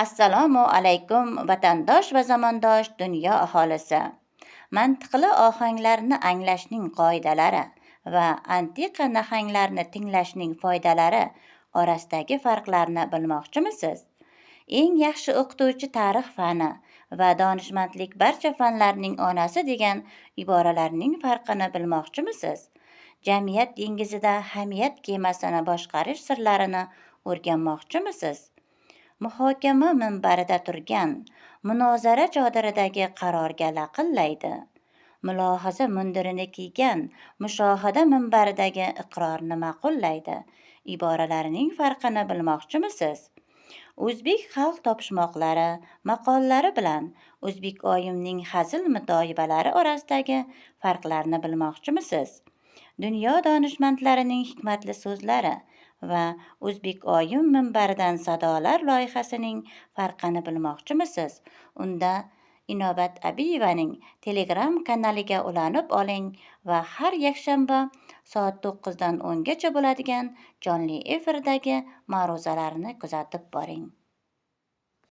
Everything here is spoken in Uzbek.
Assalomu alaykum vatandosh va zamondosh dunyo aholisi. Mantiqli ohanglarni anglashning qoidalari va antiqa nahanglarni tinglashning foydalari orasidagi farqlarni bilmoqchimisiz? Eng yaxshi o'qituvchi tarix fani va donishmandlik barcha fanlarning onasi degan iboralarning farqini bilmoqchimisiz? Jamiyat dengizida hamiyat kemasini boshqarish sirlarini o'rganmoqchimisiz? Muhokama minbarida turgan munozara chodiridagi qarorga laqillaydi. Mulohaza mundirini kiygan mushohada minbaridagi iqrorni ma'qullaydi. Iboralarining farqini bilmoqchimisiz? O'zbek xalq topishmoqlari maqollari bilan O'zbek oyimning hazil mutoyibalari orasidagi farqlarni bilmoqchimisiz? Dunyo donishmandlarining hikmatli so'zlari va O'zbek oyim minbaridan sadolar loyihasining farqini bilmoqchimisiz? Unda Inobat Abiyevaning Telegram kanaliga ulanib oling va har yakshanba soat 9 dan 10 gacha bo'ladigan jonli efirdagi ma'ruzalarni kuzatib boring.